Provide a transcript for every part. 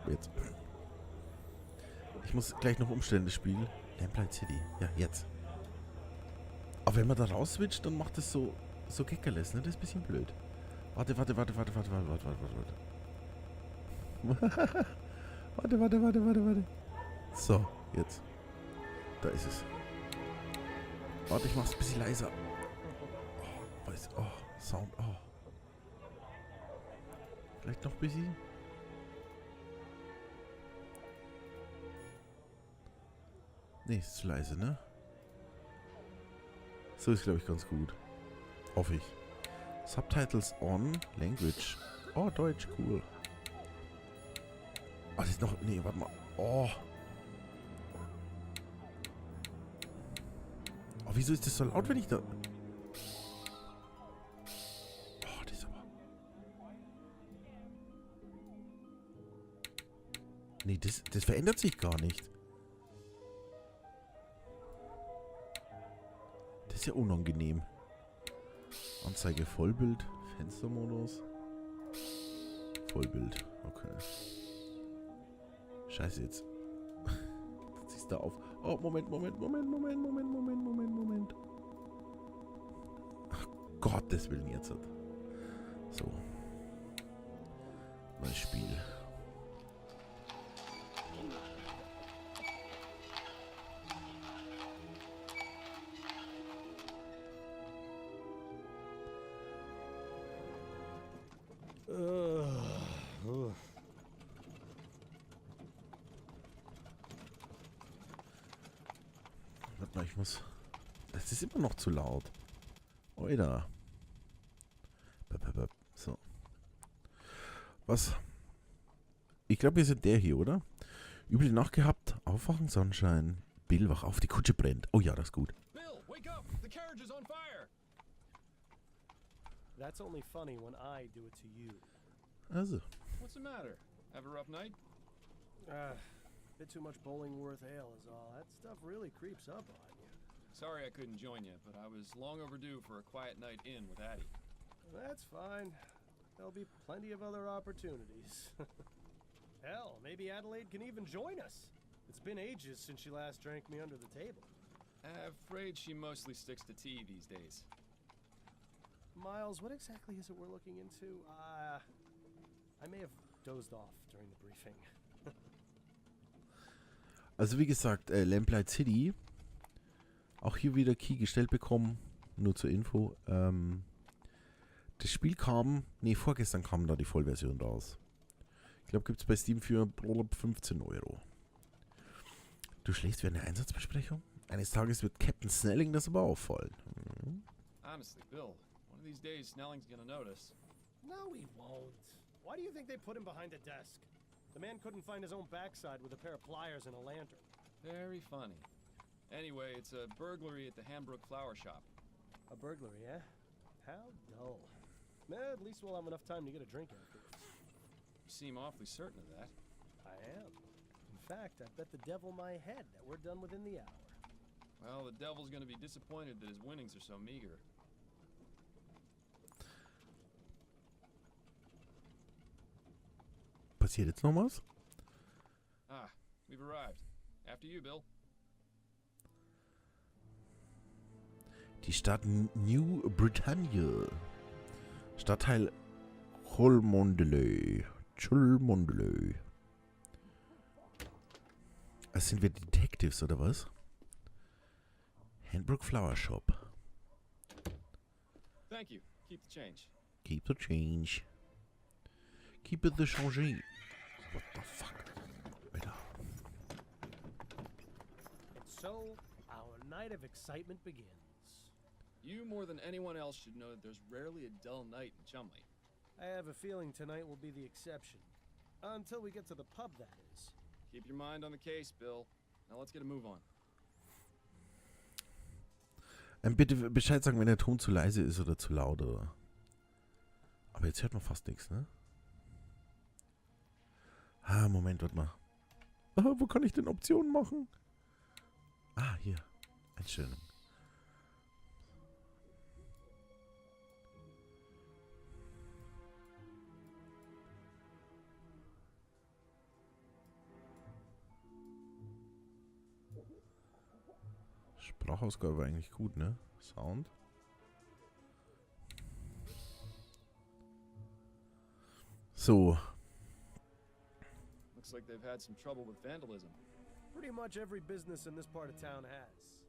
Jetzt. Ich muss gleich noch umstellen, das Spiel. Lamplight City. Ja, jetzt. Aber wenn man da raus switcht, dann macht es so kickerless, ne? Das ist ein bisschen blöd. Warte. Warte. So, jetzt. Da ist es. Warte, ich mach's ein bisschen leiser. Sound. Oh. Vielleicht noch ein bisschen. Nee, ist zu leise, ne? So ist, glaube ich, ganz gut. Hoffe ich. Subtitles on. Language. Oh, Deutsch, cool. Oh, das ist noch... Nee, warte mal. Oh. Oh, wieso ist das so laut, wenn ich da... Oh, das ist aber... Nee, das verändert sich gar nicht. Das ist ja unangenehm. Anzeige Vollbild. Fenstermodus. Vollbild. Okay. Scheiße jetzt. Das ist da auf. Oh, Moment. Ach, Gottes Willen jetzt. So. Neues Spiel. Warte mal, ich muss... Das ist immer noch zu laut. Oida. So. Was? Ich glaube, wir sind der hier, oder? Üble Nacht gehabt. Aufwachen, Sonnenschein. Bill, wach auf, die Kutsche brennt. Oh ja, das ist gut. Bill, wake up! The carriage is on fire! That's only funny when I do it to you. Also. What's the matter? Have a rough night? Bit too much Bollingworth ale is all. That stuff really creeps up on you. Sorry I couldn't join you, but I was long overdue for a quiet night in with Addie. That's fine. There'll be plenty of other opportunities. Hell, maybe Adelaide can even join us. It's been ages since she last drank me under the table. Afraid she mostly sticks to tea these days. Miles, what exactly is it we're looking into? I may have dozed off during the briefing. Also wie gesagt, Lamplight City. Auch hier wieder Key gestellt bekommen. Nur zur Info. Das Spiel kam... Nee, vorgestern kam da die Vollversion raus. Ich glaube, gibt es bei Steam für 15 €. Du schläfst während der Einsatzbesprechung? Eines Tages wird Captain Snelling das aber auffallen. Honestly, Bill, one of these days Snelling's gonna notice. No, he won't. Why do you think they put him behind a desk? The man couldn't find his own backside with a pair of pliers and a lantern. Very funny. Anyway, it's a burglary at the Hambrook Flower Shop. A burglary, eh? How dull. At least we'll have enough time to get a drink afterwards. You seem awfully certain of that. I am. In fact, I bet the devil my head that we're done within the hour. Well, the devil's gonna be disappointed that his winnings are so meager. Passiert jetzt noch was? Ah, we've arrived. After you, Bill. Die Stadt New Britannia. Stadtteil Cholmondeley. Sind wir Detectives oder was? Hambrook Flower Shop. Thank you. Keep the change. Keep the change. Keep it the change. What the fuck? Alter. And so, our night of excitement begins. You more than anyone else should know that there's rarely a dull night in Chumley. I have a feeling tonight will be the exception. Until we get to the pub, that is. Keep your mind on the case, Bill. Now let's get a move on. Bitte Bescheid sagen, wenn der Ton zu leise ist oder zu laut, oder? Aber jetzt hört man fast nichts, ne? Ah, Moment, warte mal. Ah, wo kann ich denn Optionen machen? Ah, hier. Einstellung. Sprachausgabe war eigentlich gut, ne? Sound. So. Looks like they've had some trouble with vandalism. Pretty much every business in this part of town has.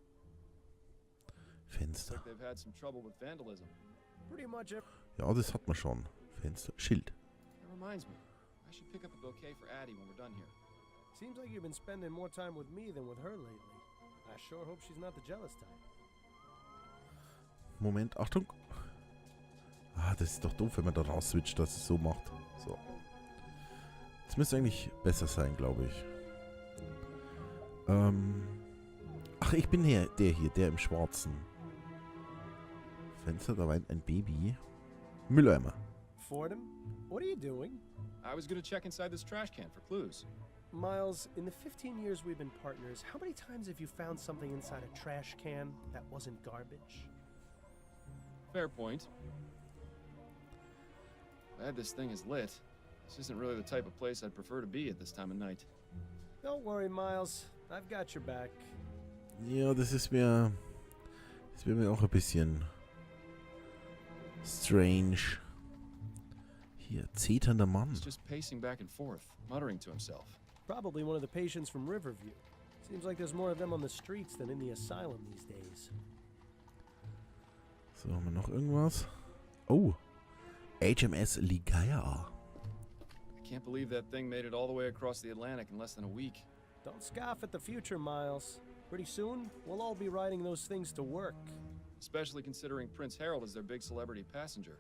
Looks Fenster. like they've had some trouble with vandalism. Pretty much every... Ja, das hat man schon. Fenster. Schild. That reminds me. I should pick up a bouquet for Addie when we're done here. Seems like you've been spending more time with me than with her lately. I sure hope she's not the jealous type. Moment, Achtung. Ah, das ist doch doof, wenn man da raus switcht, dass es so macht. So. Jetzt müsste eigentlich besser sein, glaube ich. Ach, ich bin der hier, der im Schwarzen. Fenster, da weint ein Baby. Mülleimer. Fordham, what are you doing? I was gonna check inside this trash can for clues. Miles, in the 15 years we've been partners, how many times have you found something inside a trash can that wasn't garbage? Fair point. Glad this thing is lit. This isn't really the type of place I'd prefer to be at this time of night. Don't worry, Miles. I've got your back. Ja, das ist mir... Das wäre mir auch ein bisschen... strange. Hier, zeternder Mann. He's just pacing back and forth, muttering to himself. Probably one of the patients from Riverview. Seems like there's more of them on the streets than in the asylum these days. So, haben wir noch irgendwas? Oh. HMS Ligaya. I can't believe that thing made it all the way across the Atlantic in less than a week. Don't scoff at the future, Miles. Pretty soon, we'll all be riding those things to work. Especially considering Prince Harold is their big celebrity passenger.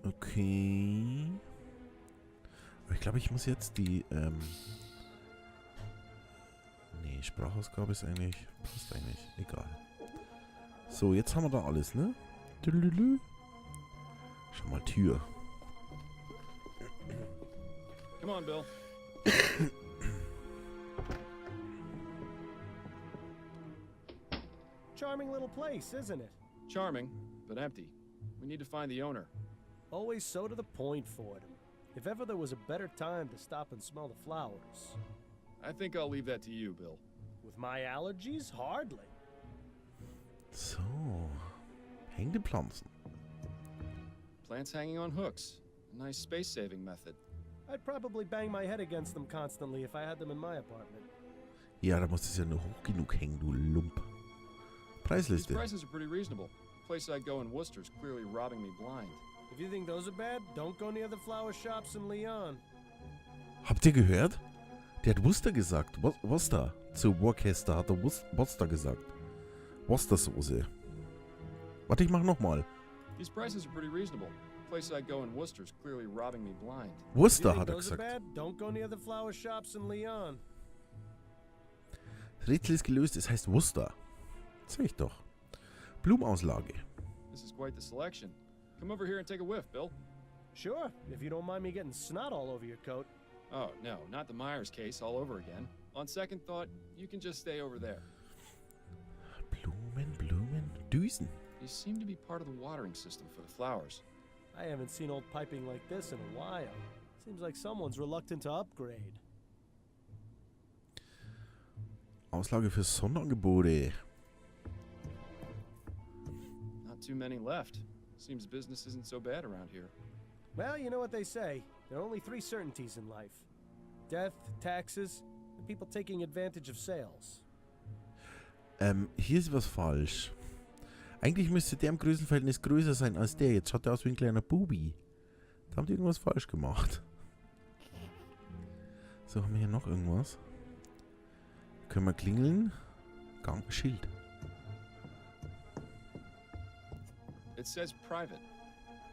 Okay. Aber ich glaube, ich muss jetzt die, nee, Sprachausgabe ist eigentlich... Passt eigentlich. Egal. So, jetzt haben wir da alles, ne? Tüdelülü. Schau mal, Tür. Come on, Bill. Charming little place, isn't it? Charming, but empty. We need to find the owner. Always so to the point, Fordham. If ever there was a better time to stop and smell the flowers. I think I'll leave that to you, Bill. With my allergies? Hardly. So. Hängende Pflanzen. Plants hanging on hooks. A nice space-saving method. I'd probably bang my head against them constantly if I had them in my apartment. Ja, da muss es ja nur hoch genug hängen, du Lump. These Preisliste. prices are pretty reasonable. The place I'd go in Worcester's clearly robbing me blind. If you think those are bad, don't go near the flower shops in Lyon. Habt ihr gehört? Der hat Worcester gesagt. Worcester. Zu Worcester hat er Worcester gesagt. Worcestersoße. Warte, ich mach nochmal. These prices are pretty reasonable. The place I'd go in Worcester's clearly robbing me blind. Worcester If you hat think er those are gesagt. bad, don't go near the flower shops in Lyon. Rätsel ist gelöst, es heißt Worcester. Sag ich doch. Blumenauslage. This is quite the selection. Come over here and take a whiff, Bill. Sure, if you don't mind me getting snot all over your coat. Oh, no, not the Myers case all over again. On second thought, you can just stay over there. Blumen, Düsen. You seem to be part of the watering system for the flowers. I haven't seen old piping like this in a while. Seems like someone's reluctant to upgrade. Auslage für Sonderangebote. Not too many left. Seems business isn't so bad around here. Well, you know what they say. There are only 3 certainties in life. Death, taxes, and people taking advantage of sales. Hier ist was falsch. Eigentlich müsste der im Größenverhältnis größer sein als der. Jetzt schaut er aus wie ein kleiner Bubi. Da haben die irgendwas falsch gemacht. So, haben wir hier noch irgendwas? Können wir klingeln? Schild. It says private.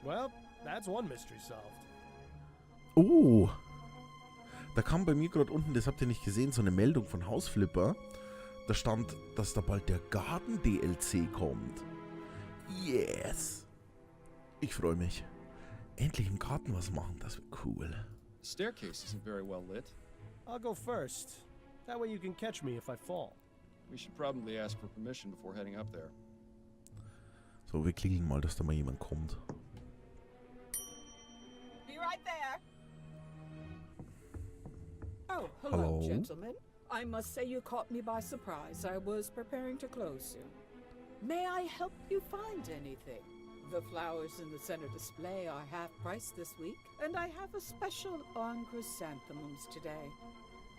Well, that's one mystery solved. Oh! Da kam bei mir gerade unten, das habt ihr nicht gesehen, so eine Meldung von Hausflipper. Da stand, dass da bald der Garten-DLC kommt. Yes! Ich freue mich. Endlich im Garten was machen, das wird cool. The staircase isn't very well lit. I'll go first. That way you can catch me if I fall. We should probably ask for permission before heading up there. So, wir klingeln mal, dass da mal jemand kommt. Be right there. Oh, Hello? hello, gentlemen. I must say you caught me by surprise. I was preparing to close soon. May I help you find anything? The flowers in the center display are half price this week, and I have a special on chrysanthemums today.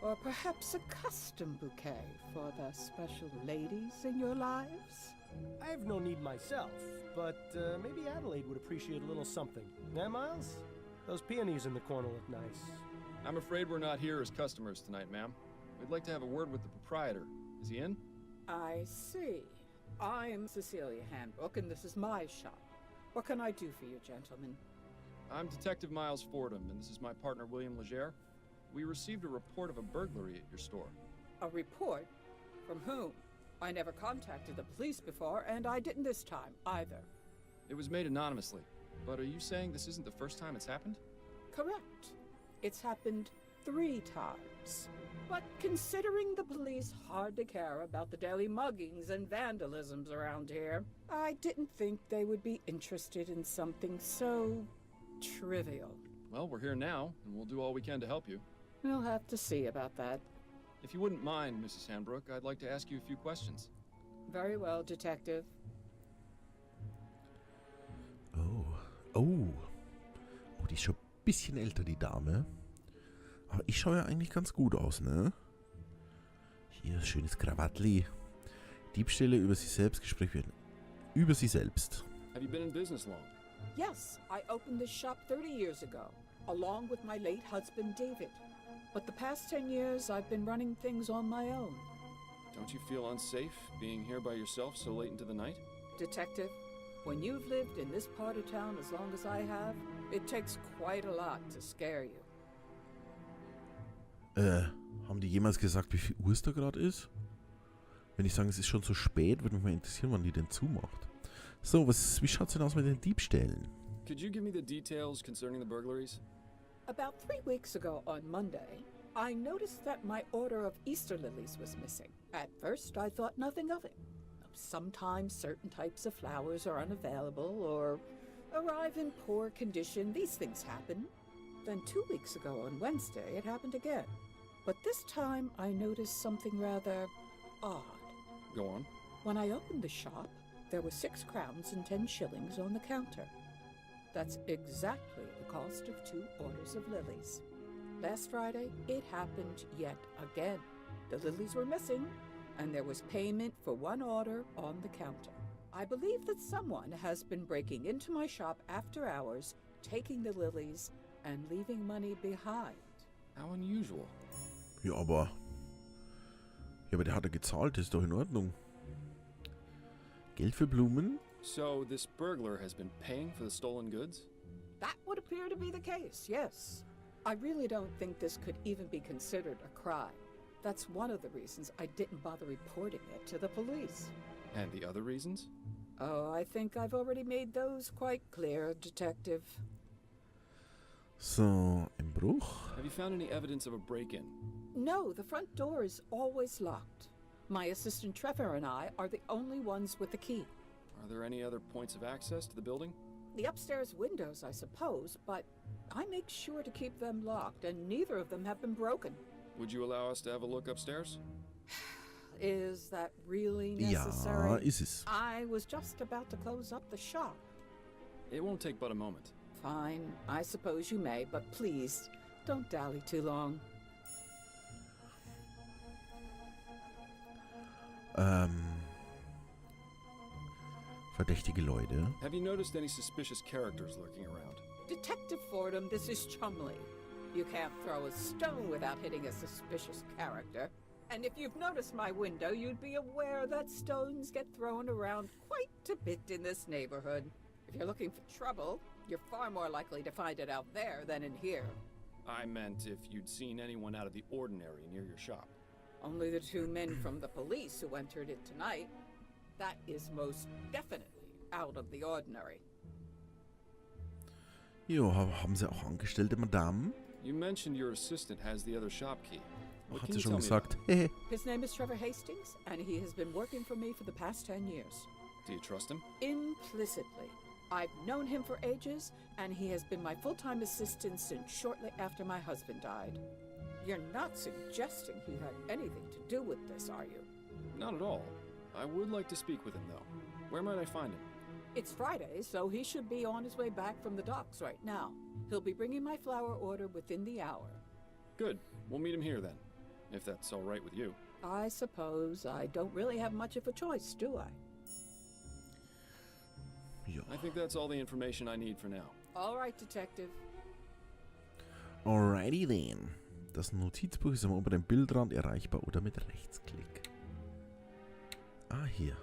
Or perhaps a custom bouquet for the special ladies in your lives? I have no need myself, but maybe Adelaide would appreciate a little something. Eh, Miles? Those peonies in the corner look nice. I'm afraid we're not here as customers tonight, ma'am. We'd like to have a word with the proprietor. Is he in? I see. I'm Cecilia Handbook, and this is my shop. What can I do for you, gentlemen? I'm Detective Miles Fordham, and this is my partner, William Legere. We received a report of a burglary at your store. A report? From whom? I never contacted the police before, and I didn't this time, either. It was made anonymously, but are you saying this isn't the first time it's happened? Correct. It's happened 3 times. But considering the police hardly care about the daily muggings and vandalisms around here, I didn't think they would be interested in something so trivial. Well, we're here now, and we'll do all we can to help you. We'll have to see about that. If you wouldn't mind, Mrs. Handbrook, I'd like to ask you a few questions. Very well, Detective. Oh, die ist schon ein bisschen älter, die Dame. Aber ich schaue ja eigentlich ganz gut aus, ne? Hier, schönes Krawattli. Diebstähle über sich selbst, Gespräch werden. Über sie selbst. Have you been in business long? Yes, I opened this shop 30 years ago, along with my late husband, David. But the past 10 years, I've been running things on my own. Don't you feel unsafe being here by yourself so late into the night? Detective, when you've lived in this part of town as long as I have, it takes quite a lot to scare you. Haben die jemals gesagt, wie viel Uhr es da gerade ist? Wenn ich sage, es ist schon so spät, würde mich mal interessieren, wann die denn zumacht. So, wie schaut's denn aus mit den Diebstählen? Could you give me the details concerning the burglaries? About 3 weeks ago on Monday, I noticed that my order of Easter lilies was missing. At first, I thought nothing of it. Sometimes certain types of flowers are unavailable or arrive in poor condition. These things happen. Then 2 weeks ago on Wednesday, it happened again. But this time, I noticed something rather odd. Go on. When I opened the shop, there were 6 crowns and 10 shillings on the counter. That's exactly the cost of 2 orders of lilies. Last Friday, it happened yet again. The lilies were missing, and there was payment for 1 order on the counter. I believe that someone has been breaking into my shop after hours, taking the lilies, and leaving money behind. How unusual. Ja, aber der hat ja gezahlt, das ist doch in Ordnung. Geld für Blumen? So this burglar has been paying for the stolen goods? That would appear to be the case, yes. I really don't think this could even be considered a crime. That's one of the reasons I didn't bother reporting it to the police. And the other reasons? Oh, I think I've already made those quite clear, Detective. So, Einbruch? Have you found any evidence of a break-in? No, the front door is always locked. My assistant Trevor and I are the only ones with the key. Are there any other points of access to the building? The upstairs windows, I suppose, but I make sure to keep them locked, and neither of them have been broken. Would you allow us to have a look upstairs? Is that really necessary? Ja, ist es. I was just about to close up the shop. It won't take but a moment. Fine, I suppose you may, but please, don't dally too long. Verdächtige Leute. Have you noticed any suspicious characters lurking around? Detective Fordham, this is Chumley. You can't throw a stone without hitting a suspicious character. And if you've noticed my window, you'd be aware that stones get thrown around quite a bit in this neighborhood. If you're looking for trouble, you're far more likely to find it out there than in here. I meant if you'd seen anyone out of the ordinary near your shop. Only the 2 men from the police who entered it tonight. That is most definitely out of the ordinary. Jo, haben sie auch Angestellte, Madame? You mentioned your assistant has the other shop key. What Hat can sie you schon tell me about gesagt. him? His name is Trevor Hastings, and he has been working for me for the past 10 years. Do you trust him? Implicitly. I've known him for ages, and he has been my full-time assistant since shortly after my husband died. You're not suggesting he had anything to do with this, are you? Not at all. I would like to speak with him, though. Where might I find him? It's Friday, so he should be on his way back from the docks right now. He'll be bringing my flower order within the hour. Good. We'll meet him here, then. If that's all right with you. I suppose I don't really have much of a choice, do I? Ja. I think that's all the information I need for now. All right, Detective. Alrighty then. Das Notizbuch ist am oberen Bildrand erreichbar oder mit Rechtsklick. Ah, hier.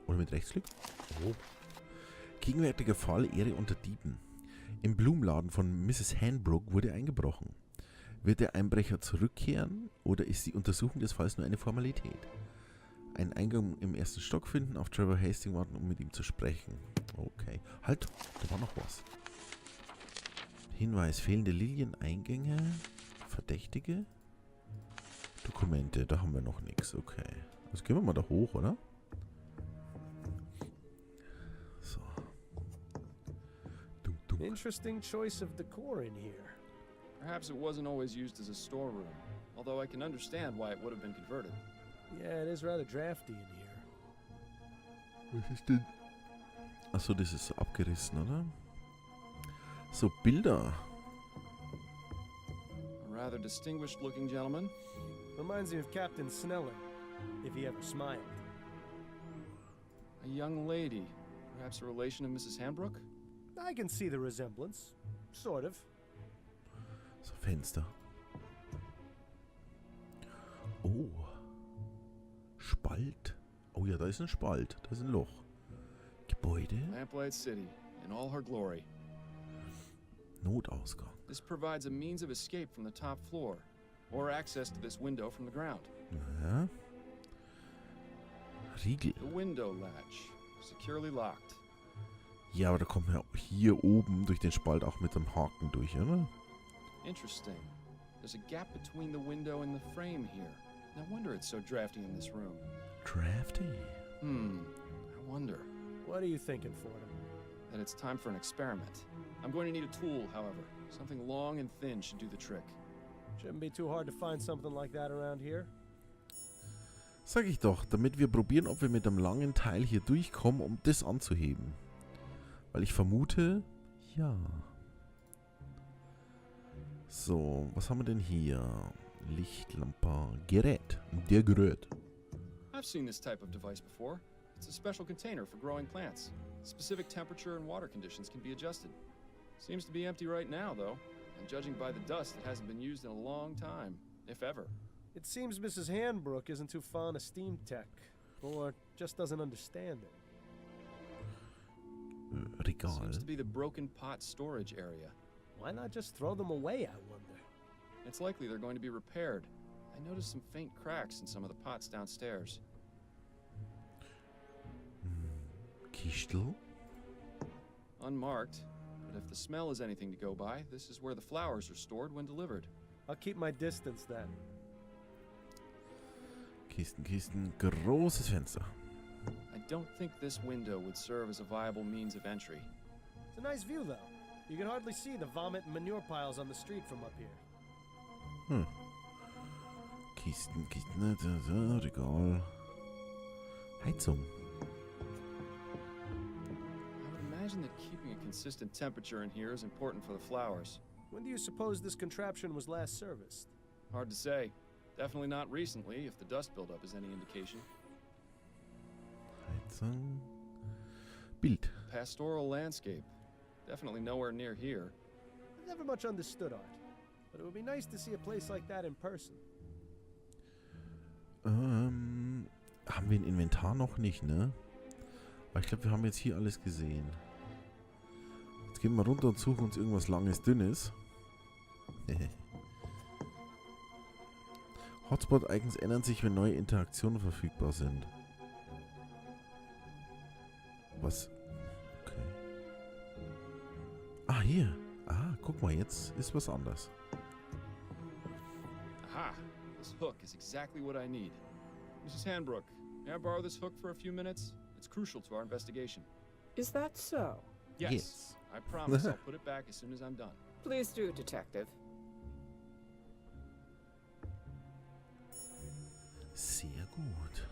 Oder mit Rechtsklick? Oh. Gegenwärtiger Fall, Ehre unter Dieben. Im Blumenladen von Mrs. Hanbrook wurde eingebrochen. Wird der Einbrecher zurückkehren oder ist die Untersuchung des Falls nur eine Formalität? Einen Eingang im ersten Stock finden, auf Trevor Hastings warten, um mit ihm zu sprechen. Okay. Halt, da war noch was. Hinweis, fehlende Lilieneingänge, Verdächtige, Dokumente, da haben wir noch nichts. Okay. Jetzt gehen wir mal da hoch, oder? So. Dunk, dunk. Interesting choice of decor in here. Perhaps it wasn't always used as a storeroom, although I can understand why it would have been converted. Yeah, it is rather drafty in here. Was ist denn? Achso, das ist so abgerissen, oder? So, Bilder. A rather distinguished looking gentleman. Reminds me of Captain Snelling, if he ever smiled. A young lady, perhaps a relation of Mrs. Hanbrook? I can see the resemblance. Sort of. So, Fenster. Oh. Spalt. Oh ja, da ist ein Spalt. Da ist ein Loch. Gebäude. Lamplight City, in all her glory. Notausgang. This provides a means of escape from the top floor, or access to this window from the ground. Ja. Riegel. The window latch, securely locked. Ja, aber da kommt man ja hier oben durch den Spalt auch mit dem Haken durch, oder? Interesting. There's a gap between the window and the frame here. No wonder it's so drafty in this room. Drafty. I wonder. What are you thinking, Fordham? That it's time for an experiment. I'm going to need a tool, however. Something long and thin should do the trick. Shouldn't be too hard to find something like that around here. Sag ich doch, damit wir probieren, ob wir mit einem langen Teil hier durchkommen, um das anzuheben. Weil ich vermute, ja. So, was haben wir denn hier? Lichtlampe, Gerät. Der Gerät. I've seen this type of device before. It's a special container for growing plants. Specific temperature and water conditions can be adjusted. Seems to be empty right now, though. And judging by the dust, it hasn't been used in a long time, if ever. It seems Mrs. Hanbrook isn't too fond of steam tech, or just doesn't understand it. Regal. Seems to be the broken pot storage area. Why not just throw them away, I wonder? It's likely they're going to be repaired. I noticed some faint cracks in some of the pots downstairs. Kistel. Unmarked, but if the smell is anything to go by, this is where the flowers are stored when delivered. I'll keep my distance then. Kisten, Kisten. Großes Fenster. I don't think this window would serve as a viable means of entry. It's a nice view, though. You can hardly see the vomit and manure piles on the street from up here. Kisten, Kisten, Regal. Heizung. I would imagine that keeping a consistent temperature in here is important for the flowers. When do you suppose this contraption was last serviced? Hard to say. Definitely not recently, if the dust buildup is any indication. Heizung. Bild. Pastoral landscape. Definitely nowhere near here. I've never much understood art, but it would be nice to see a place like that in person. Haben wir ein Inventar noch nicht, ne? Aber ich glaube, wir haben jetzt hier alles gesehen. Jetzt gehen wir runter und suchen uns irgendwas Langes, Dünnes. Hotspot-Icons ändern sich, wenn neue Interaktionen verfügbar sind. Was? Okay. Ah, hier. Ah, guck mal, jetzt ist was anders. Aha! This hook is exactly what I need. Mrs. Hanbrook, may I borrow this hook for a few minutes? It's crucial to our investigation. Is that so? Yes. I promise I'll put it back as soon as I'm done. Please do, Detective. Sehr gut.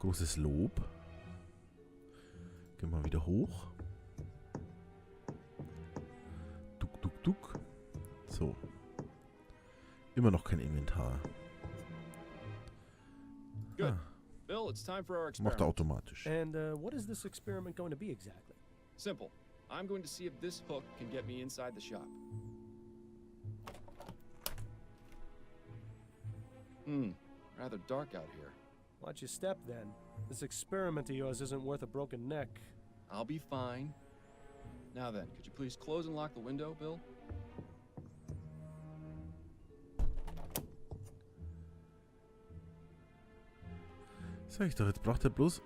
Großes Lob. Gehen wir wieder hoch. Duck, duck, duck. So. Immer noch kein Inventar. Good. Ah, Bill, it's time for our macht er experiment. automatisch. And what is this experiment going to be exactly? Simple. I'm going to see if this hook can get me inside the shop. Rather dark out here. Watch your step then. This experiment of yours isn't worth a broken neck. I'll be fine. Now then, could you please close and lock the window, Bill? Sag ich doch, jetzt braucht er bloß...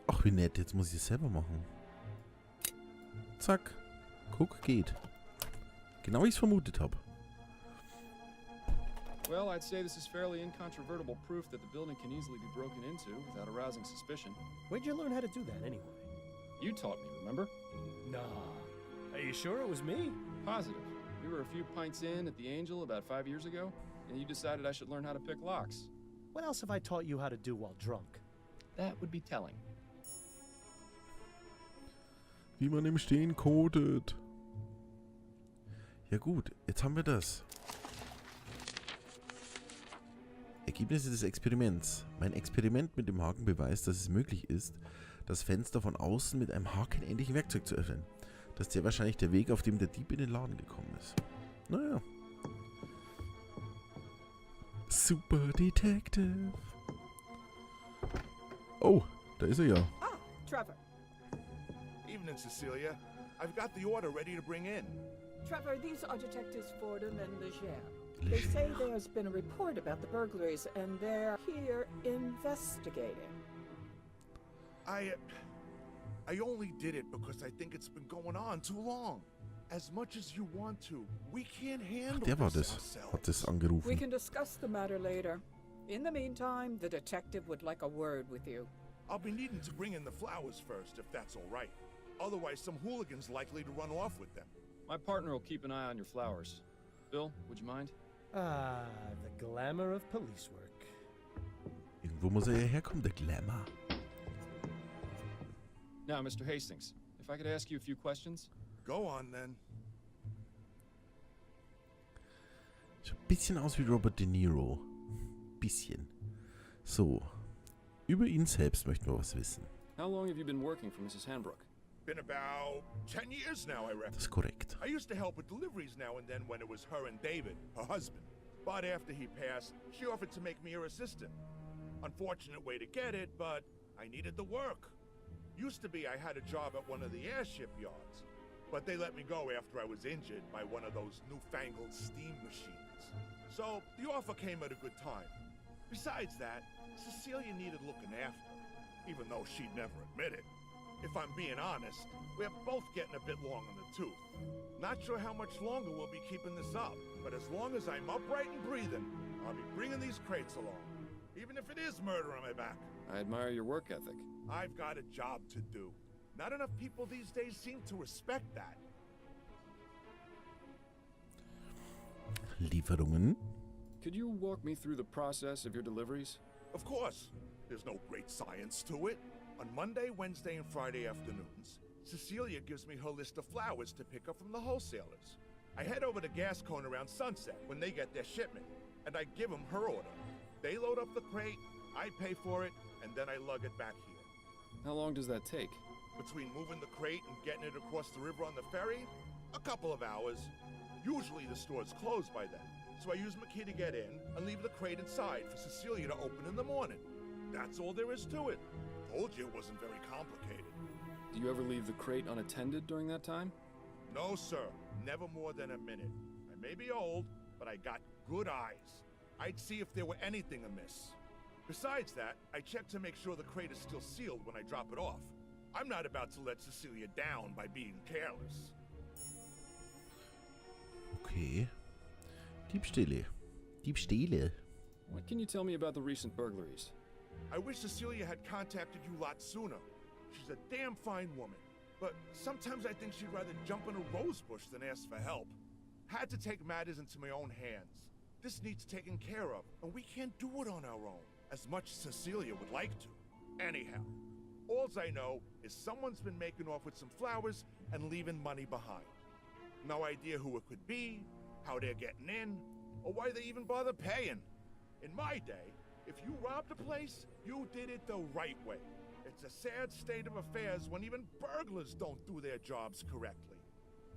Ach, wie nett, jetzt muss ich es selber machen. Zack. Guck, geht. Genau wie ich es vermutet habe. Well, I'd say this is fairly incontrovertible proof that the building can easily be broken into without arousing suspicion. Where'd you learn how to do that anyway? You taught me, remember? Nah. Are you sure it was me? Positive. We were a few pints in at the Angel about 5 years ago, and you decided I should learn how to pick locks. What else have I taught you how to do while drunk? That would be telling. Wie man im Stehen codet. Ja gut, jetzt haben wir das. Ergebnisse des Experiments. Mein Experiment mit dem Haken beweist, dass es möglich ist, das Fenster von außen mit einem hakenähnlichen Werkzeug zu öffnen. Das ist sehr wahrscheinlich der Weg, auf dem der Dieb in den Laden gekommen ist. Naja. Super Detective. Oh, da ist er ja. Ah, Trevor. Evening, Cecilia. I've got the order ready to bring in. Trevor, these are Detectives Fordham and Leger. They say there's been a report about the burglaries, and they're here investigating. I only did it because I think it's been going on too long. As much as you want to, we can't handle Der war this das. ourselves. Hat das We angerufen. can discuss the matter later. In the meantime, the detective would like a word with you. I'll be needing to bring in the flowers first, if that's all right. Otherwise, some hooligan's likely to run off with them. My partner will keep an eye on your flowers. Bill, would you mind? Ah, the glamour of police work. Irgendwo muss er ja herkommen, der Glamour. Now, Mr. Hastings, if I could ask you a few questions? Go on, then. Sieht ein bisschen aus wie Robert De Niro. Bisschen. So. Über ihn selbst möchten wir was wissen. How long have you been working for Mrs. Hanbrook? Been about 10 years now, I reckon. Das ist korrekt. I used to help with deliveries now and then when it was her and David, her husband. But after he passed, she offered to make me her assistant. Unfortunate way to get it, but I needed the work. Used to be I had a job at one of the airship yards, but they let me go after I was injured by one of those newfangled steam machines. So the offer came at a good time. Besides that, Cecilia needed looking after, even though she'd never admit it. If I'm being honest, we're both getting a bit long on the tooth. Not sure how much longer we'll be keeping this up, but as long as I'm upright and breathing, I'll be bringing these crates along, even if it is murder on my back. I admire your work ethic. I've got a job to do. Not enough people these days seem to respect that. Lieferungen. Could you walk me through the process of your deliveries? Of course, there's no great science to it. On Monday, Wednesday, and Friday afternoons, Cecilia gives me her list of flowers to pick up from the wholesalers. I head over to Gascone around sunset when they get their shipment, and I give them her order. They load up the crate, I pay for it, and then I lug it back here. How long does that take? Between moving the crate and getting it across the river on the ferry, a couple of hours. Usually the store's closed by then, so I use my key to get in and leave the crate inside for Cecilia to open in the morning. That's all there is to it. Told you it wasn't very complicated. Do you ever leave the crate unattended during that time? No, sir. Never more than a minute. I may be old, but I got good eyes. I'd see if there were anything amiss. Besides that, I check to make sure the crate is still sealed when I drop it off. I'm not about to let Cecilia down by being careless. Okay. Diebstähle. Diebstähle. What can you tell me about the recent burglaries? I wish Cecilia had contacted you a lot sooner. She's a damn fine woman. but sometimes I think she'd rather jump in a rose bush than ask for help. Had to take matters into my own hands. This needs taken care of, and we can't do it on our own, as much as Cecilia would like to. Anyhow, alls I know is someone's been making off with some flowers and leaving money behind. No idea who it could be, how they're getting in, or why they even bother paying. In my day, if you robbed a place, you did it the right way. It's a sad state of affairs when even burglars don't do their jobs correctly.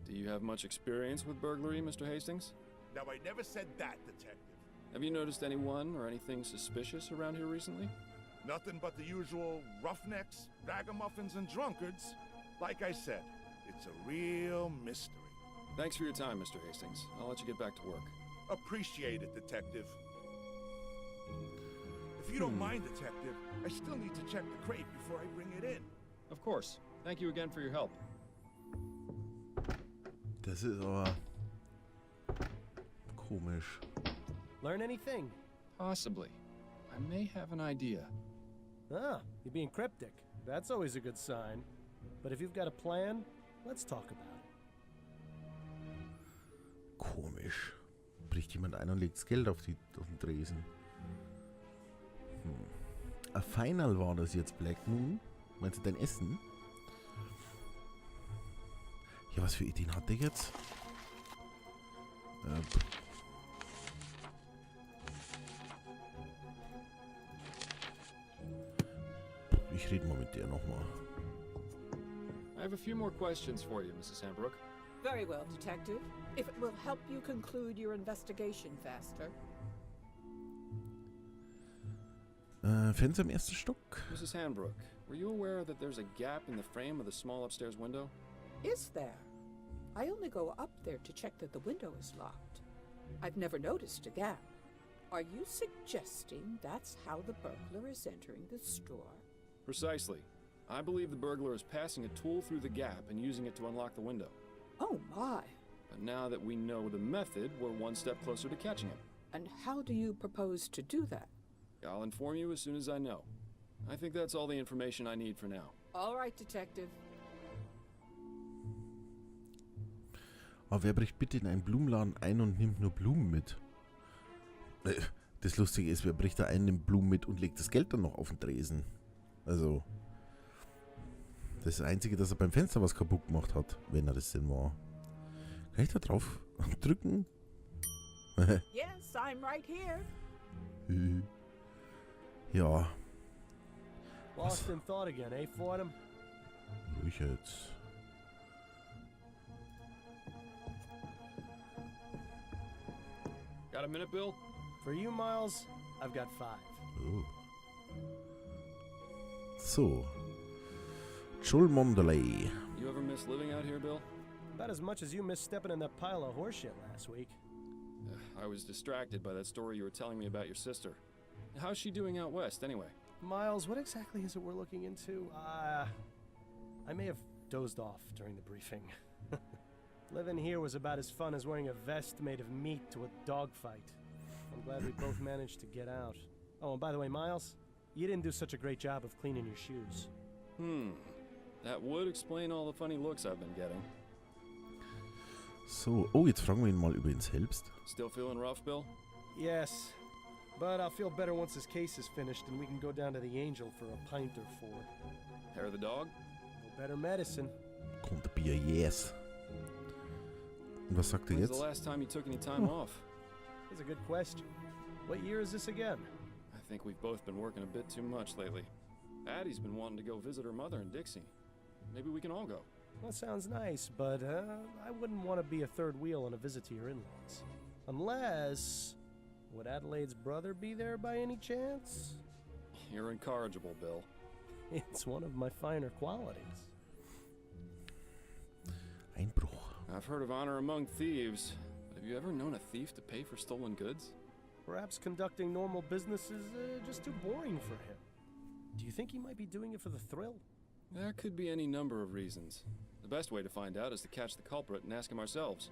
Do you have much experience with burglary, Mr. Hastings? Now, I never said that, Detective. Have you noticed anyone or anything suspicious around here recently? Nothing but the usual roughnecks, ragamuffins, and drunkards. Like I said, it's a real mystery. Thanks for your time, Mr. Hastings. I'll let you get back to work. Appreciate it, Detective. If you don't mind, Detective, I still need to check the crate before I bring it in. Of course. Thank you again for your help. Das ist aber komisch. Learn anything? Possibly. I may have an idea. Ah, you're being cryptic. That's always a good sign. But if you've got a plan, let's talk about it. Komisch. Bricht jemand ein und legt das Geld auf den Tresen. A Final war das jetzt, Black Moon. Meinst du dein Essen? Ja, was für Ideen hat der jetzt? Ich rede mal mit der nochmal. I have a few more questions for you, Mrs. Hambrook. Very well, Detective. If it will help you conclude your investigation faster. Fenster im ersten Stock. Mrs. Hambrook, were you aware that there's a gap in the frame of the small upstairs window? Is there? I only go up there to check that the window is locked. I've never noticed a gap. Are you suggesting that's how the burglar is entering the store? Precisely. I believe the burglar is passing a tool through the gap and using it to unlock the window. Oh my. But now that we know the method, we're one step closer to catching him. And how do you propose to do that? I'll inform you as soon as I know. I think that's all the information I need for now. All right, Detective. Aber wer bricht bitte in einen Blumenladen ein und nimmt nur Blumen mit? Das Lustige ist, wer bricht da ein, nimmt Blumen mit und legt das Geld dann noch auf den Tresen? Also, das ist das Einzige, dass er beim Fenster was kaputt gemacht hat, wenn er das denn war. Kann ich da drauf drücken? Yes, I'm right here. Ja. Lost in thought again, eh, Fordham? Ruhig jetzt. Got a minute, Bill? For you, Miles, I've got 5. Oh. So. Joel Mondeley. You ever miss living out here, Bill? About as much as you missed stepping in that pile of horseshit last week. I was distracted by that story you were telling me about your sister. How's she doing out west, anyway? Miles, what exactly is it we're looking into? I may have dozed off during the briefing. Living here was about as fun as wearing a vest made of meat to a dogfight. I'm glad we both managed to get out. Oh, and by the way, Miles, you didn't do such a great job of cleaning your shoes. That would explain all the funny looks I've been getting. So, oh, jetzt fragen wir ihn mal über ihn selbst. Still feeling rough, Bill? Yes, but I'll feel better once this case is finished and we can go down to the Angel for a pint or 4. Hair of the dog? No better medicine. Kommt der Bier, yes. Und was sagt er When's jetzt? the last time you took any time off? That's a good question. What year is this again? I think we've both been working a bit too much lately. Addie's been wanting to go visit her mother in Dixie. Maybe we can all go. That sounds nice, but I wouldn't want to be a third wheel on a visit to your in-laws. Unless... Would Adelaide's brother be there by any chance? You're incorrigible, Bill. It's one of my finer qualities. Einbruch. I've heard of honor among thieves, but have you ever known a thief to pay for stolen goods? Perhaps conducting normal business is just too boring for him. Do you think he might be doing it for the thrill? There could be any number of reasons. The best way to find out is to catch the culprit and ask him ourselves.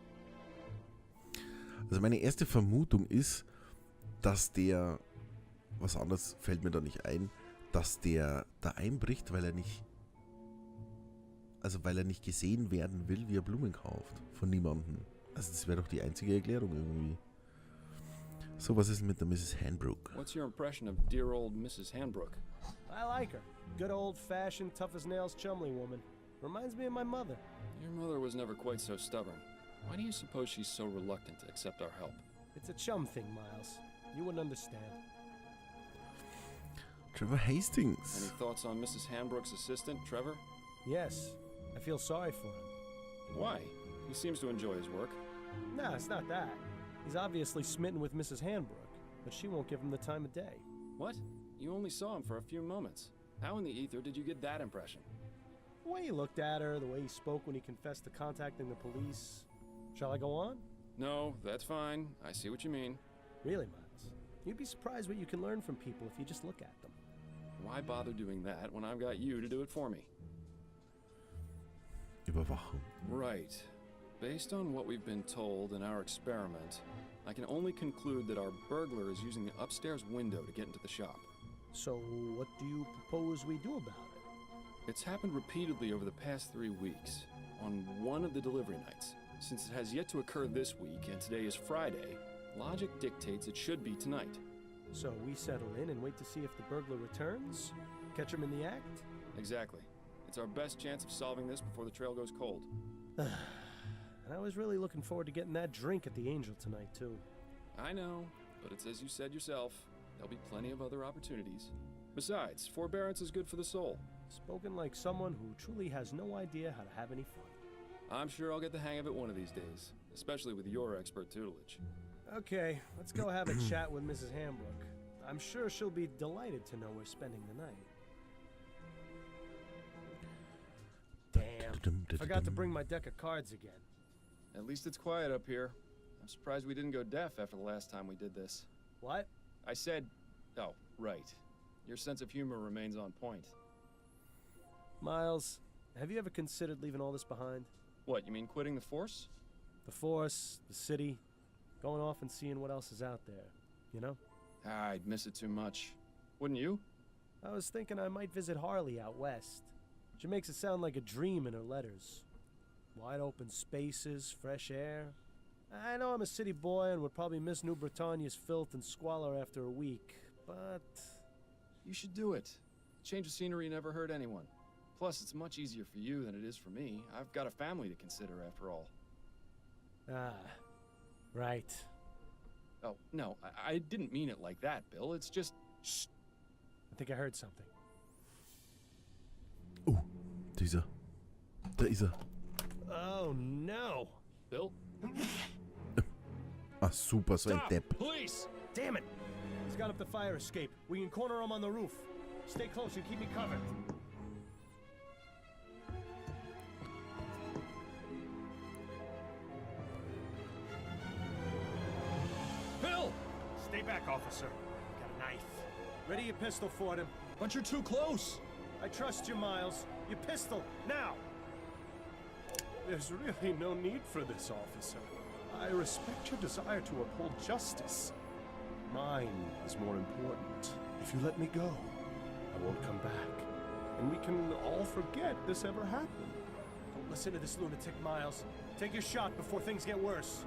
Also meine erste Vermutung ist, dass der, was anderes fällt mir da nicht ein, dass der da einbricht, weil er nicht, also weil er nicht gesehen werden will, wie er Blumen kauft. Von niemandem. Also das wäre doch die einzige Erklärung irgendwie. So, was ist mit der Mrs. Hanbrook? What's your impression of dear old Mrs. Hanbrook? I like her. Good old-fashioned, tough-as-nails Chumley woman. Reminds me of my mother. Your mother was never quite so stubborn. Why do you suppose she's so reluctant to accept our help? It's a chum thing, Miles. You wouldn't understand. Trevor Hastings. Any thoughts on Mrs. Hanbrook's assistant, Trevor? Yes. I feel sorry for him. Why? He seems to enjoy his work. Nah, it's not that. He's obviously smitten with Mrs. Hanbrook, but she won't give him the time of day. What? You only saw him for a few moments. How in the ether did you get that impression? The way he looked at her, the way he spoke when he confessed to contacting the police. Shall I go on? No, that's fine. I see what you mean. Really, Miles? You'd be surprised what you can learn from people if you just look at them. Why bother doing that when I've got you to do it for me? Überwachung. Right. Based on what we've been told in our experiment, I can only conclude that our burglar is using the upstairs window to get into the shop. So, what do you propose we do about it? It's happened repeatedly over the past 3 weeks, on one of the delivery nights. Since it has yet to occur this week, and today is Friday, logic dictates it should be tonight. So we settle in and wait to see if the burglar returns? Catch him in the act? Exactly. It's our best chance of solving this before the trail goes cold. And I was really looking forward to getting that drink at the Angel tonight, too. I know, but it's as you said yourself. There'll be plenty of other opportunities. Besides, forbearance is good for the soul. Spoken like someone who truly has no idea how to have any fun. I'm sure I'll get the hang of it one of these days, especially with your expert tutelage. Okay, let's go have a chat with Mrs. Hanbrook. I'm sure she'll be delighted to know we're spending the night. Damn, forgot to bring my deck of cards again. At least it's quiet up here. I'm surprised we didn't go deaf after the last time we did this. What? I said... Oh, right. Your sense of humor remains on point. Miles, have you ever considered leaving all this behind? What, you mean quitting the force? The force, the city, going off and seeing what else is out there, you know? I'd miss it too much. Wouldn't you? I was thinking I might visit Harley out west. She makes it sound like a dream in her letters. Wide open spaces, fresh air. I know I'm a city boy and would probably miss New Britannia's filth and squalor after a week, but... You should do it. Change of scenery never hurt anyone. Plus, it's much easier for you than it is for me. I've got a family to consider, after all. Ah, right. Oh, no, I didn't mean it like that, Bill. It's just... Shh. I think I heard something. Oh, dieser. Da ist er. Oh, no. Bill? Ah, super, so ein Stop! Depp. Police! Damn it! He's got up the fire escape. We can corner him on the roof. Stay close and keep me covered. Bill! Stay back, officer. Got a knife. Ready your pistol for him. But you're too close! I trust you, Miles. Your pistol, now! There's really no need for this, officer. I respect your desire to uphold justice. Mine is more important. If you let me go, I won't come back. And we can all forget this ever happened. Don't listen to this lunatic, Miles. Take your shot before things get worse.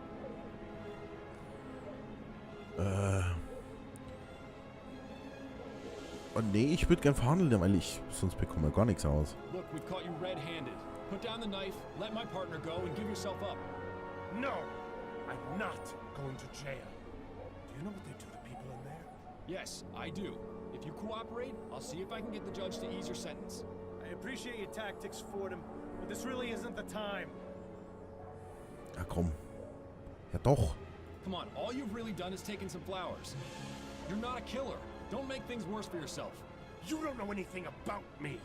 Oh nee, ich würde gern verhandeln, weil sonst bekommen wir gar nichts aus. Look, we've caught you red-handed. Put down the knife, let my partner go, and give yourself up. No! I'm not going to jail. Do you know what they do to people in there? Yes, I do. If you cooperate, I'll see if I can get the judge to ease your sentence. I appreciate your tactics, Fordham, but this really isn't the time. Ja, komm. Ja, doch. Come on, all you've really done is taken some flowers. You're not a killer. Don't make things worse for yourself. You don't know anything about me.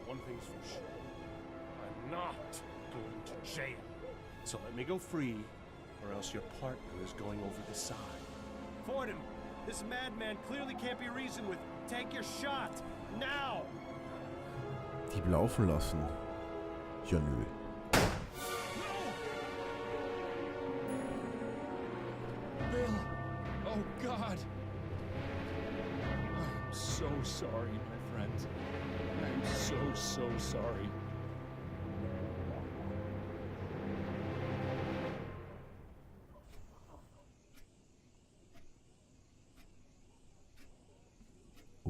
One thing's for sure. I'm not going to jail. So let me go free, or else your partner is going over the side. Fordham, this madman clearly can't be reasoned with. Take your shot, now! Die laufen lassen. Ja, nö. Bill! Oh, God! I'm so sorry, my friend. I'm so sorry.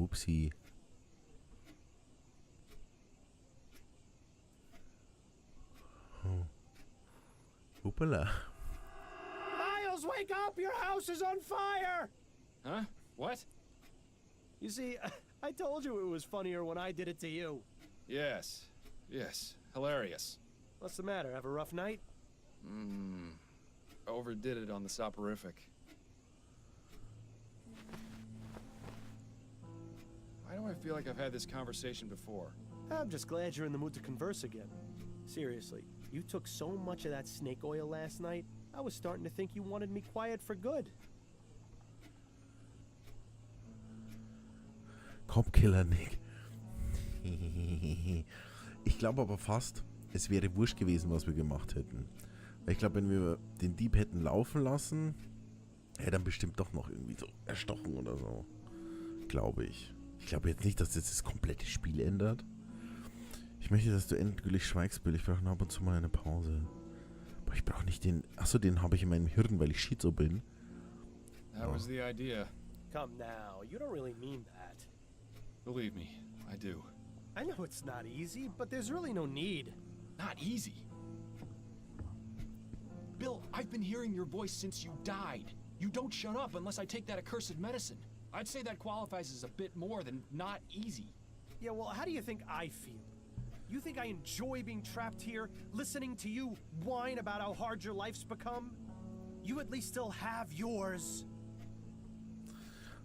Upsi. Oh. Hoppala. Miles, wake up! Your house is on fire! Huh? What? You see, I told you it was funnier when I did it to you. Yes. Yes. Hilarious. What's the matter? Have a rough night? Overdid it on the soporific. Why do I feel like I've had this conversation before? I'm just glad you're in the mood to converse again. Seriously, you took so much of that snake oil last night, I was starting to think you wanted me quiet for good. Kopfkiller, Nick. Ich glaube aber fast, es wäre wurscht gewesen, was wir gemacht hätten. Weil ich glaube, wenn wir den Dieb hätten laufen lassen, hätte er dann bestimmt doch noch irgendwie so erstochen oder so. Glaube ich. Ich glaube jetzt nicht, dass das komplette Spiel ändert. Ich möchte, dass du endgültig schweigst, Bill. Ich brauche ab und zu mal eine Pause. Aber ich brauche nicht den... Achso, den habe ich in meinem Hirn, weil ich Schizo bin. That was the idea. Come now, you don't really mean that. Believe me, I do. I know it's not easy, but there's really no need. Not easy. Bill, I've been hearing your voice since you died. You don't shut up unless I take that accursed medicine. I'd say that qualifies as a bit more than not easy. Yeah, well, how do you think I feel? You think I enjoy being trapped here, listening to you whine about how hard your life's become? You at least still have yours.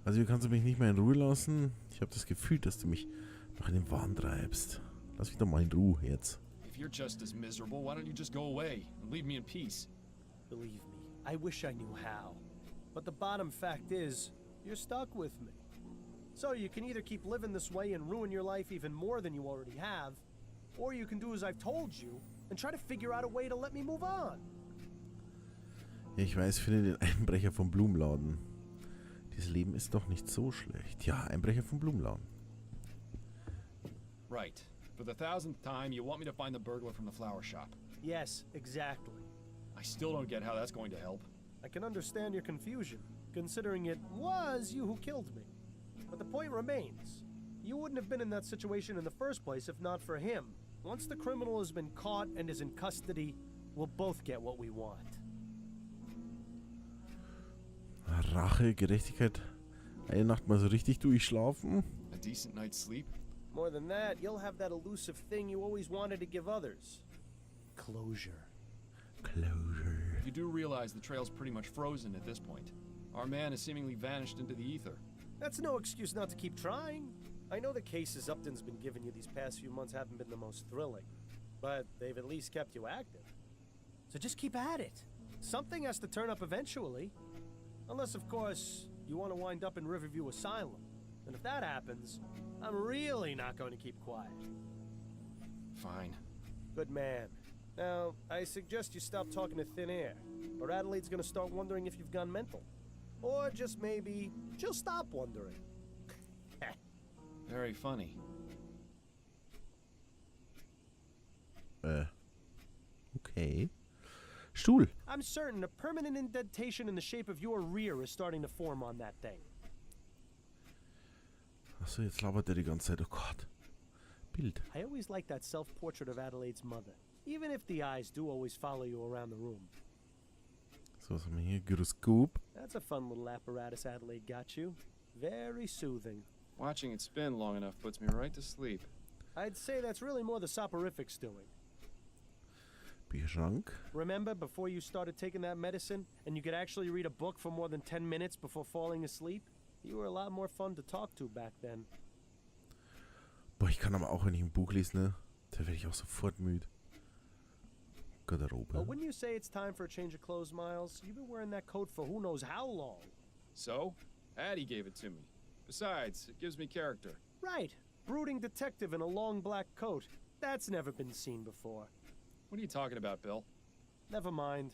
Also, du kannst mich nicht mehr in Ruhe lassen. Ich habe das Gefühl, dass du mich noch in den Wahn treibst. Lass mich doch mal in Ruhe jetzt. If you're just as miserable, why don't you just go away and leave me in peace? Believe me, I wish I knew how. But the bottom fact is, you're stuck with me. So you can either keep living this way and ruin your life even more than you already have, or you can do as I've told you and try to figure out a way to let me move on. Ich weiß, finde den Einbrecher vom Blumenladen. Dieses Leben ist doch nicht so schlecht. Ja, Einbrecher vom Blumenladen. Right. For the 1000th time, you want me to find the burglar from the flower shop. Yes, exactly. I still don't get how that's going to help. I can understand your confusion, considering it was you who killed me. But the point remains. You wouldn't have been in that situation in the first place if not for him. Once the criminal has been caught and is in custody, we'll both get what we want. Rache, Gerechtigkeit. Eine Nacht mal so richtig durchschlafen. A decent night's sleep? More than that, you'll have that elusive thing you always wanted to give others. Closure. Closure. You do realize the trail's pretty much frozen at this point. Our man has seemingly vanished into the ether. That's no excuse not to keep trying. I know the cases Upton's been giving you these past few months haven't been the most thrilling, but they've at least kept you active. So just keep at it. Something has to turn up eventually. Unless, of course, you want to wind up in Riverview Asylum. And if that happens, I'm really not going to keep quiet. Fine. Good man. Now, I suggest you stop talking to thin air, or Adelaide's gonna start wondering if you've gone mental. Or just maybe, she'll stop wondering. Very funny. Okay. Stuhl. I'm certain a permanent indentation in the shape of your rear is starting to form on that thing. Achso, jetzt labert er die ganze Zeit. Oh Gott. Bild. I always like that self-portrait of Adelaide's mother, even if the eyes do always follow you around the room. So, was haben wir hier? Gyroskop. That's a fun little apparatus Adelaide got you. Very soothing. Watching it spin long enough puts me right to sleep. I'd say that's really more the soporifics doing. Bücherschrank. Remember before you started taking that medicine and you could actually read a book for more than 10 minutes before falling asleep? You were a lot more fun to talk to back then. Boah, ich kann aber auch, wenn ich ein Buch lese, ne? Da werde ich auch sofort müde. Garderobe. But wouldn't you say it's time for a change of clothes, Miles? You've been wearing that coat for who knows how long. So? Addie gave it to me. Besides, it gives me character. Right. Brooding detective in a long black coat. That's never been seen before. What are you talking about, Bill? Never mind.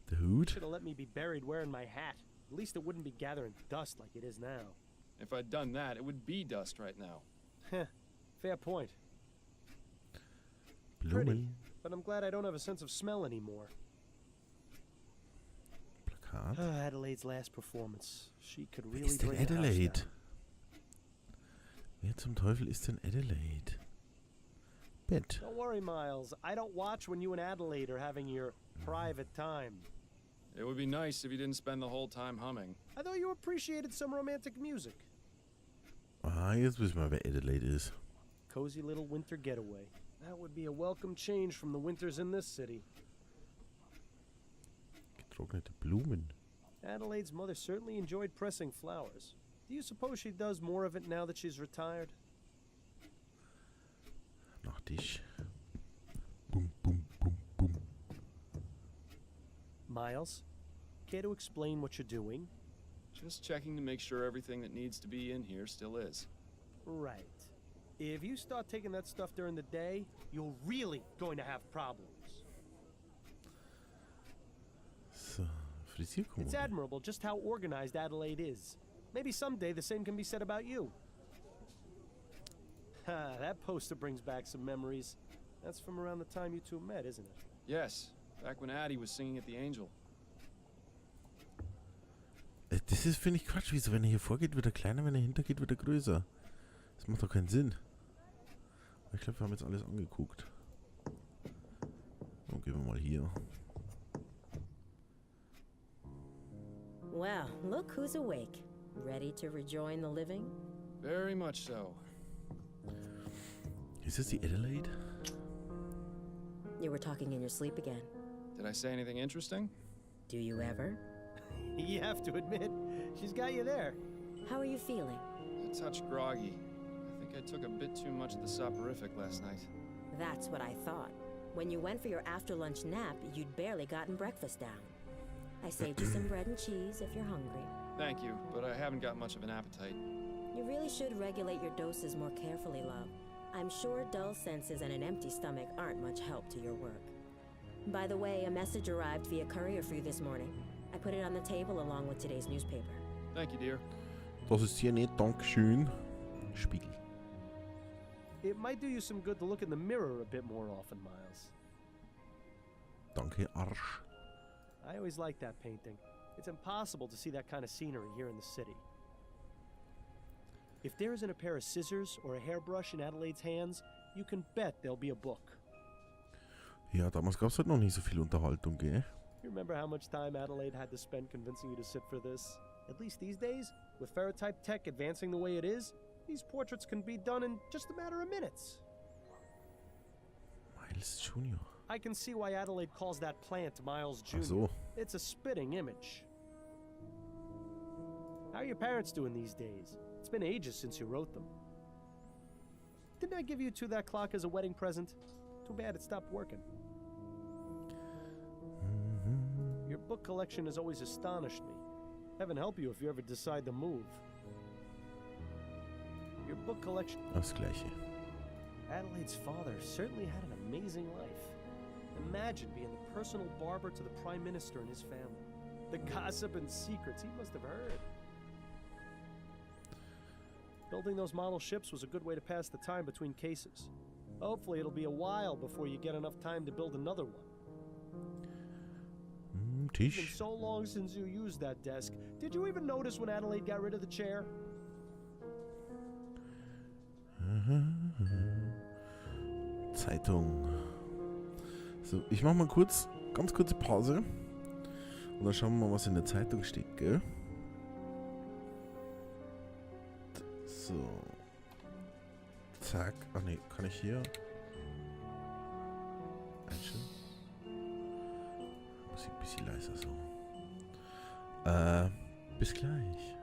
Der Hut. Should have let me be buried wearing my hat. At least it wouldn't be gathering dust like it is now. If I'd done that, it would be dust right now. Heh. Fair point. Blumen. Pretty, but I'm glad I don't have a sense of smell anymore. Plakat. Adelaide's last performance. She could Wer really ist denn bring the house Adelaide? down. zum Teufel ist denn Adelaide? Bett. Don't worry, Miles. I don't watch when you and Adelaide are having your private time. It would be nice if you didn't spend the whole time humming. I thought you appreciated some romantic music. Ah, jetzt wissen wir, wer Adelaide ist. Cozy little winter getaway. That would be a welcome change from the winters in this city. Getrocknete Blumen. Adelaide's mother certainly enjoyed pressing flowers. Do you suppose she does more of it now that she's retired? Nachtig. Boom, boom, boom, boom. Miles, care to explain what you're doing? Just checking to make sure everything that needs to be in here still is. Right. If you start taking that stuff during the day, you're really going to have problems. So, Frisierkommode. It's admirable just how organized Adelaide is. Maybe someday the same can be said about you. Ha, that poster brings back some memories. That's from around the time you two met, isn't it? Yes, back when Addie was singing at the Angel. Das ist, finde ich, Quatsch. Wieso, wenn er hier vorgeht, wird er kleiner, wenn er hintergeht, wird er größer. Das macht doch keinen Sinn. Aber ich glaube, wir haben jetzt alles angeguckt. Dann gehen wir mal hier. Well, look who's awake. Ready to rejoin the living? Very much so. Ist das die Adelaide? You were talking in your sleep again. Did I say anything interesting? Do you ever? You have to admit, she's got you there. How are you feeling? A touch groggy. I think I took a bit too much of the soporific last night. That's what I thought. When you went for your after-lunch nap, you'd barely gotten breakfast down. I saved you some bread and cheese if you're hungry. Thank you, but I haven't got much of an appetite. You really should regulate your doses more carefully, love. I'm sure dull senses and an empty stomach aren't much help to your work. By the way, a message arrived via courier for you this morning. I put it on the table along with today's newspaper. Thank you, dear. Das ist hier nicht. Dankeschön. Spiegel. It might do you some good to look in the mirror a bit more often, Miles. Danke, Arsch. I always like that painting. It's impossible to see that kind of scenery here in the city. If there isn't a pair of scissors or a hairbrush in Adelaide's hands, you can bet there'll be a book. Ja, damals gab es halt noch nicht so viel Unterhaltung, gell? You remember how much time Adelaide had to spend convincing you to sit for this? At least these days, with ferrotype tech advancing the way it is, these portraits can be done in just a matter of minutes. Miles Jr. I can see why Adelaide calls that plant Miles Jr. Ach so. It's a spitting image. How are your parents doing these days? It's been ages since you wrote them. Didn't I give you two that clock as a wedding present? Too bad it stopped working. Your book collection has always astonished me. Heaven help you if you ever decide to move. Your book collection... Das Gleiche. Adelaide's father certainly had an amazing life. Imagine being the personal barber to the Prime Minister and his family. The gossip and secrets he must have heard. Building those model ships was a good way to pass the time between cases. Hopefully it'll be a while before you get enough time to build another one. It's been Tisch. so long since you used that desk. Did you even notice when Adelaide got rid of the chair? Zeitung. So, ich mach mal kurz, ganz kurze Pause. Und dann schauen wir mal, was in der Zeitung steht, gell? So. Zack. Ach nee, kann ich hier einstellen? Muss ich ein bisschen leiser so. Bis gleich.